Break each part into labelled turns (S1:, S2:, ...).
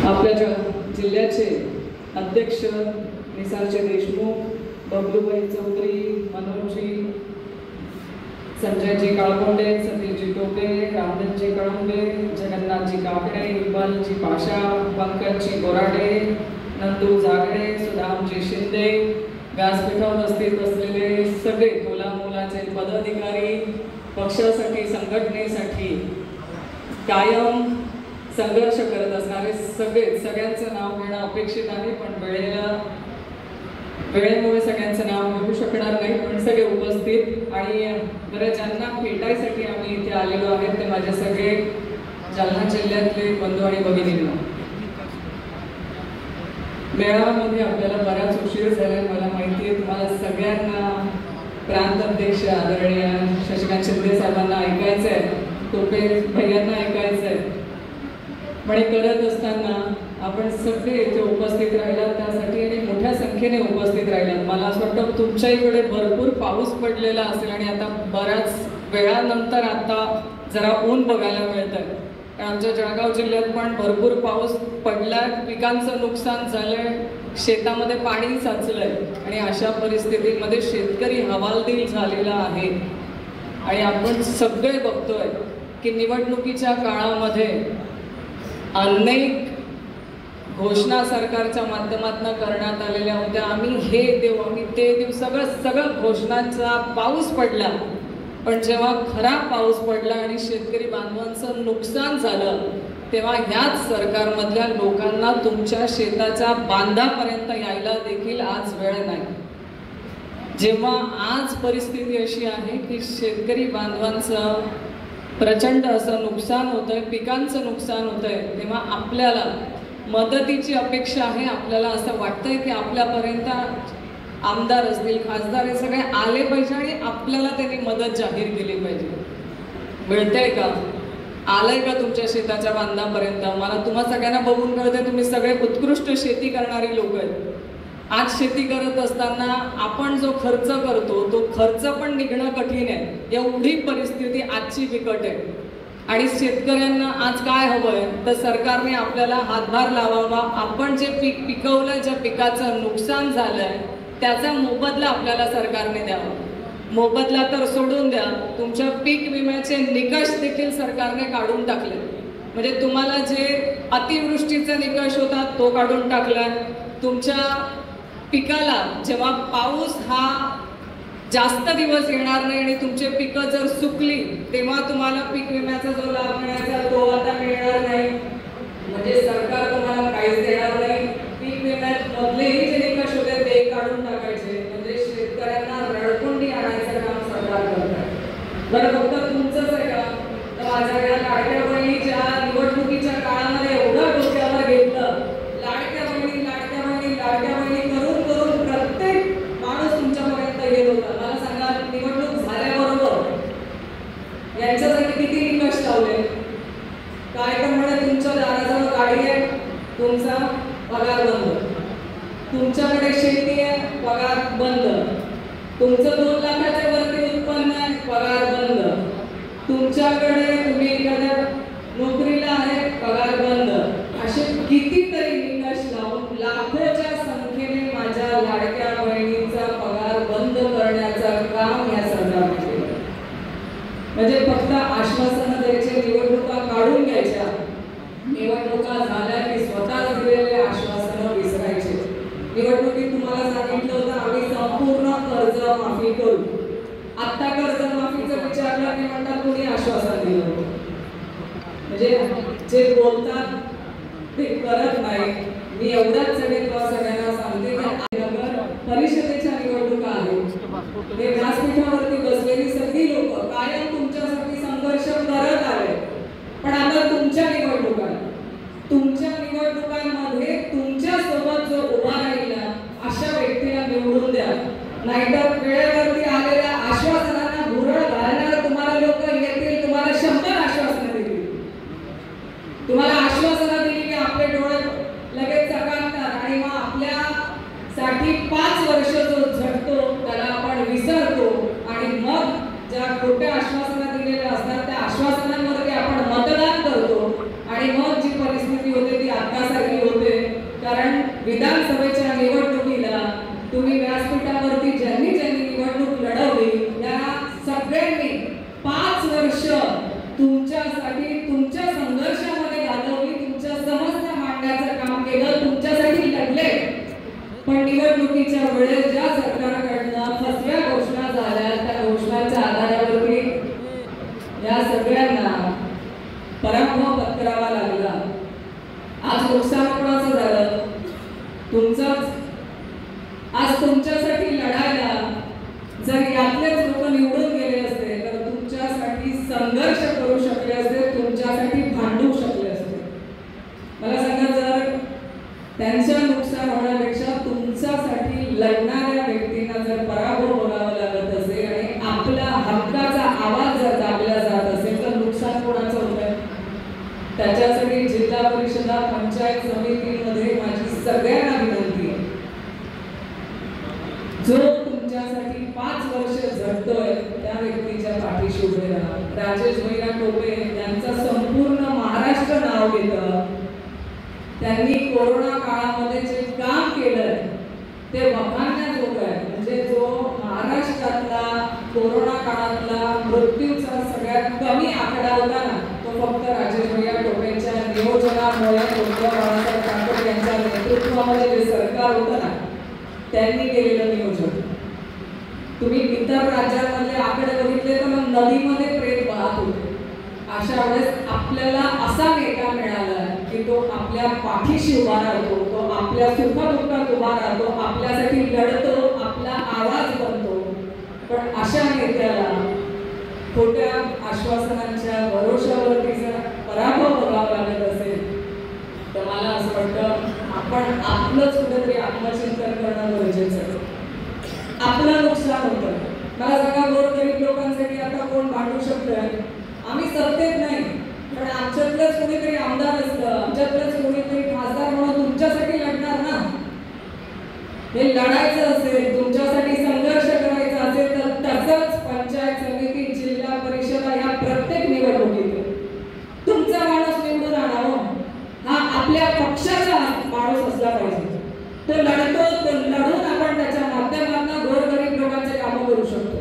S1: आपल्या जिल्ह्याचे अध्यक्ष निसारचे देशमुख, बबलूभाई चौधरी, मनोजजी, संजयजी काळकोंडे, सतीशजी टोपे, रामधनजी कळंबे, जगन्नाथजी काकडे, इक्बालजी पाशा, पंकजजी बोराडे, नंदू जागडे, सुदामजी शिंदे, व्यासपीठावर उपस्थित असलेले सगळे तोलामोलाचे पदाधिकारी, पक्षासाठी संघटनेसाठी कायम संघर्ष करत असणारे सगळ्यांचं नाव घेणं अपेक्षित आहे, पण वेळेमुळे सगळ्यांचं नाव घेऊ शकणार नाही, पण सगळे उपस्थित आणि बरं ज्यांना भेटायसाठी आम्ही इथे आलेलो आहेत ते माझे सगळे जालना जिल्ह्यातले बंधू आणि भगिनींना. मेळाव्यामध्ये आपल्याला बराच उशीर झाला, मला माहिती आहे. तुम्हाला सगळ्यांना प्रांत अध्यक्ष आदरणीय शशिकांत शिंदे साहेबांना ऐकायचं आहे, टोपे भैयांना ऐकायचं आहे. पण करत असताना आपण सगळे इथे उपस्थित राहिला त्यासाठी आणि मोठ्या संख्येने उपस्थित राहिलात. मला असं वाटतं तुमच्या इकडे भरपूर पाऊस पडलेला असेल आणि आता बऱ्याच वेळानंतर आता जरा ऊन बघायला मिळत आहे. आमच्या जळगाव जिल्ह्यात पण भरपूर पाऊस पडलाय, पिकांचं नुकसान झालंय, शेतामध्ये पाणी साचलंय आणि अशा परिस्थितीमध्ये शेतकरी हवालदिल झालेला आहे. आणि आपण सगळे बघतोय की निवडणुकीच्या काळामध्ये अनेक घोषणा सरकारच्या माध्यमातून करण्यात आलेल्या होत्या. आम्ही हे देऊ, आम्ही ते देऊ, सगळं घोषणांचा पाऊस पडला. पण जेव्हा खरा पाऊस पडला आणि शेतकरी बांधवांचं नुकसान झालं तेव्हा ह्याच सरकारमधल्या लोकांना तुमच्या शेताच्या बांधापर्यंत यायला देखील आज वेळ नाही. जेव्हा आज परिस्थिती अशी आहे की शेतकरी बांधवांचं प्रचंड असं नुकसान होतंय, पिकांचं नुकसान होतंय, तेव्हा आपल्याला मदतीची अपेक्षा आहे. आपल्याला असं वाटतंय की आपल्यापर्यंत आमदार असतील, खासदार हे सगळे आले पाहिजे आणि आपल्याला त्यांनी मदत जाहीर केली पाहिजे. मिळतंय का? आलंय का तुमच्या शेताच्या बांधापर्यंत? मला तुम्हा सगळ्यांना बघून कळतंय तुम्ही सगळे उत्कृष्ट शेती करणारी लोक आहेत. आज शेती करत असताना आपण जो खर्च करतो तो खर्च पण निघणं कठीण आहे. एवढी परिस्थिती आजची बिकट आहे आणि शेतकऱ्यांना आज काय हवंय तर सरकारने आपल्याला हातभार लावावा. आपण जे पीक पिकवलं, ज्या पिकाचं नुकसान झालंय त्याचा मोबदला आपल्याला सरकारने द्यावा. मोबदला तर सोडून द्या, तुमच्या पीक विम्याचे निकष देखील सरकारने काढून टाकले. म्हणजे तुम्हाला जे अतिवृष्टीचे निकष होता तो काढून टाकलाय. तुमच्या पिकाला जेव्हा पाऊस हा जास्त दिवस येणार नाही आणि तुमचे पिकं जर सुकली तेव्हा तुम्हाला पीक विम्याचा जो लाभ मिळायचा तो आता मिळणार नाही. म्हणजे सरकार तुम्हाला काहीच देणार नाही. पीक विम्यात मधलेही जे निकष होते ते काढून टाकायचे. म्हणजे शेतकऱ्यांना रडकुंडी आणायचं काम सरकार करत आहे. बरं फक्त तुमचंच आहे का? तर माझ्या या लाडक्या बहिणीच्या निवडणुकीच्या काळामध्ये एवढं डोक्यावर घेतलं, लाडक्या बहिणी लाडक्या बहिणी लाडक्या बहिणी करून करून प्रत्येक माणूस तुमच्यापर्यंत येत होता. मला सांगा निवडणूक झाल्याबरोबर यांच्यासाठी किती निकष लावले? काय तर म्हणे तुमच्या दाराजवळ गाडी आहे, तुमचा पगार बंद. तुमच्याकडे शेती आहे, पगार बंद. तुमचं 2 लाखाच्या वरती उत्पन्न आहे, पगार बंद. तुमच्याकडे तुम्ही एखाद्या नोकरीला आहे, पगार बंद. असे कितीतरी निकष लावून लाखोच्या संख्येने माझ्या लाडक्या बहिणींचा पगार बंद करण्याचं काम या सरकारने केलं. म्हणजे फक्त आश्वासनं द्यायचे, निवडणुका काढून घ्यायच्या, निवडणुका झाल्या की स्वतःच दिलेले आश्वासनं विसरायचे. निवडणुकीत तुम्हाला सांगितलं होतं आम्ही संपूर्ण कर्ज माफी करू. आता कर्जमाफीचं विचारलं की म्हणतात कोणी आश्वासन दिलं होतं. म्हणजे जे बोलतात ते करत नाही. मी एवढ्याच सगळ्यांना सांगते की नगर परिषदेच्या निवडणुका आहेत. हे व्यासपीठावरती बसलेली सगळी लोक कायम तुमच्यासाठी संघर्ष करत आले. पण आता तुमच्या निवडणुका, तुमच्या निवडणुकांमध्ये तुमच्या सोबत जो उभा राहिला अशा व्यक्तीला निवडून द्या. नाहीतर वेळेवरती आलेल्या आश्वासनांना भुरळ घालणारे तुम्हाला लोक येतील, तुम्हाला 100 आश्वासनं देतील. तुम्हाला आश्वासनं दिली की आपले डोळे लगेच चकाकतात आणि मग आपल्यासाठी 5 वर्ष जो झटतो त्याला आपण विसरतो आणि मग ज्या खोट्या आश्वासनं दिलेल्या असतात त्या आश्वासनांवरती आपण मतदान करतो आणि मग जी परिस्थिती होते ती आत्तासारखी निवडणुकीच्या वेळेस ज्या सरकारकडनं फसव्या घोषणा झाल्या त्या घोषणांच्या आधारावरती या सगळ्यांना पराभव पत्करावा लागला। आज नुकसान कोणाचं झालं? तुमचंच। आज तुमच्यासाठी लढायला जर यातलेच लोक निवडून गेले असते तर तुमच्यासाठी संघर्ष करू शकले असते, तुमच्यासाठी भांडू शकले असते। मला सांगा, जर त्यांचं नुकसान होण्यापेक्षा तुमच्यासाठी लढणाऱ्या व्यक्तींना जर पराभव बघावा लागत असेल आणि आपला हक्काचा आवाज जर दाबला जात असेल तर नुकसान कोणाचं होतंय? त्याच्यासाठी जिल्हा परिषदा पंचायत समितीमध्ये माझी सगळ्यांना विनंती आहे, जो तुमच्यासाठी 5 वर्ष झटतोय त्या व्यक्तीच्या पाठीशी उभे राहा। राजेश भैया टोपे यांचं संपूर्ण महाराष्ट्र नाव घेतं। त्यांनी कोरोना काळामध्ये जे काम केलंय ते बघण्याजोगं आहे। म्हणजे जो महाराष्ट्रातला कोरोना काळातला मृत्यूचा सगळ्यात कमी आकडा होता ना, तो फक्त राजेश भैया टोपेंच्या नियोजनामुळे उद्धव बाळासाहेब ठाकरे यांच्या नेतृत्वामध्ये जे सरकार होतं ना, त्यांनी केलेलं नियोजन। तुम्ही इतर राज्यांमधले आकडे बघितले तर मग नदीमध्ये प्रेत वाहत होते। अशा वेळेस आपल्याला असा नेता मिळाला की तो आपल्या पाठीशी उभा राहतो, तो आपल्या सुखदुःखात उभा राहतो, आपल्यासाठी लढतो, आपला आवाज बनतो। पण अशा नेत्याला खोट्या आश्वासनांच्या भरोशावरती जर पराभव बघावा लागत असेल तर मला असं वाटतं आपण आपलंच कुठेतरी आत्मचिंतन करणं गरजेचं आहे। आपलं नुकसान होतं। मला सांगा, गोरगरीब लोकांसाठी आता कोण भांडू शकतंय? आम्ही सत्तेत नाही, पण आमच्यातलंच कोणीतरी आमदार असतं, आमच्यातलंच कोणीतरी खासदार म्हणून तुमच्यासाठी लढणार ना। हे लढायचं असेल, तुमच्यासाठी संघर्ष करायचा असेल तर तसंच पंचायत समिती, जिल्हा परिषदा या प्रत्येक निवडणुकीत तुमचा माणूस निवडून आणावा। हा आपल्या पक्षाचा माणूस असला पाहिजे। तो लढतो, तो लढून आपण त्याच्या माध्यमातून गोरगरीब लोकांचे कामं करू शकतो।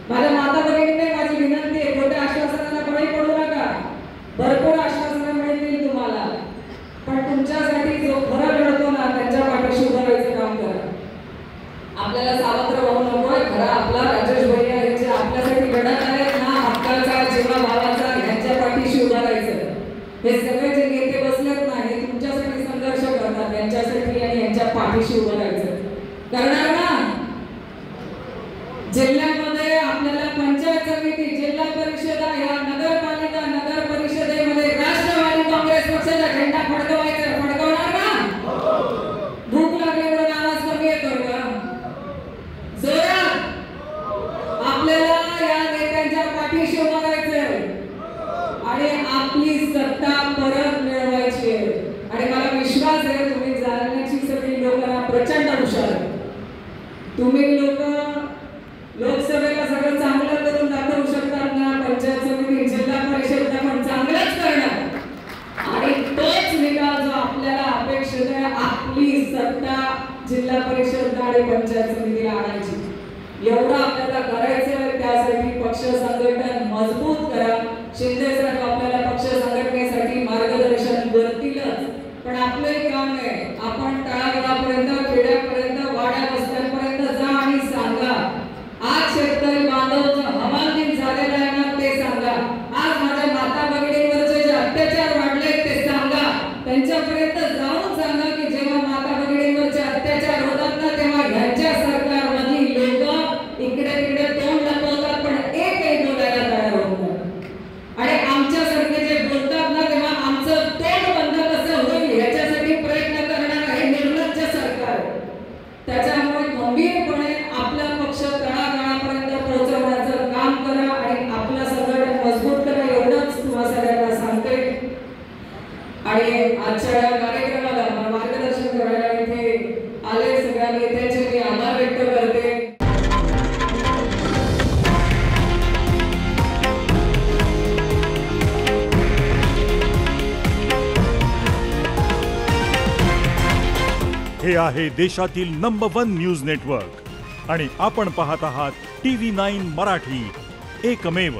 S1: माझ्या माता भगिनींना माझी विनंती आहे, खोट्या आश्वासनांना बळी पडू नका। भरपूर आश्वासनं मिळतील तुम्हाला, पण तुमच्यासाठी जो खरं लढतो ना त्यांच्या पाठीशी उभं राहायचं काम करा। आपल्याला सावत्र व्हावं नकोय। खरा आपला राजेश भैया हे जे आपल्यासाठी लढत आहेत ना, हक्काचा, जीवा भावाचा, यांच्या पाठीशी उभं राहायचं। हे सगळे जे नेते बसलेत ना, हे तुमच्यासाठी संघर्ष करतात, यांच्यासाठी आणि यांच्या पाठीशी उभं राहायचं करणार ना। जिल्ह्यामध्ये आपल्याला पंचायत समिती, जिल्हा परिषदा, या नगरपालिका, नगर परिषदेमध्ये राष्ट्रवादी काँग्रेस पक्षाचा झेंडा फडकवायचा, फडकवणार ना? भूक लागली म्हणून आवाज कमी येतोय का? जोरात आपल्याला या नेत्यांच्या पाठीशी उभं राहायचंय आणि आपली सत्ता परत मिळवायची आहे। आणि मला विश्वास आहे तुम्ही जालन्याची सगळी लोकांना प्रचंड हुशार आहे। तुम्ही लोक लोकसभेला सगळं चांगलं करून दाखवू शकतात ना, पंचायत समिती, जिल्हा परिषद पण चांगलंच करणार आणि तोच निकाल जो आपल्याला अपेक्षित आहे, आपली सत्ता जिल्हा परिषद आणि पंचायत समितीला आणायची। एवढं आपल्याला करायचं। त्यासाठी पक्ष संघटन मजबूत करा। शिंदे साहेब आपल्याला पक्ष संघटनेसाठी मार्गदर्शन करतीलच, पण आपलं एक काम आहे, आपण तळागाळापर्यंत, खेड्यापर्यंत, वाड्या वस्त्यांपर्यंत जा आणि सांगा, आज शेतकरी बांधव जो हवालदिल झालेला आहे ना ते सांगा। आज माझ्या माता भगिनींवरचे जे अत्याचार वाढले ते सांगा। त्यांच्यापर्यंत जाऊन सांगा की जेव्हा माता भगिनींवरचे अत्याचार होतात ना, तेव्हा ह्यांच्या सरकारमधली लोक इकडे तिकडे तोंड लपवतात, पण एकही बोलायला तयार होत नाही। आणि आमच्यासारखे जे बोलतात ना, तेव्हा आमचं तोंड बंद कसं होईल याच्यासाठी प्रयत्न करणार हे निर्लज्ज सरकार। त्याच्यामुळे गंभीरपणे आपला पक्ष तळागाळापर्यंत पोहोचवण्याचं काम करा आणि आपलं संघटन मजबूत करा, एवढंच तुम्हा सगळ्यांना सांगते। आणि आजच्या या कार्यक्रमाला मार्गदर्शन करायला इथे आले सगळ्या नेत्यांचे मी आभार व्यक्त करते।
S2: हे आहे देशातील नंबर 1 न्यूज नेटवर्क आणि आपण पाहत आहात TV9 मराठी, एकमेव।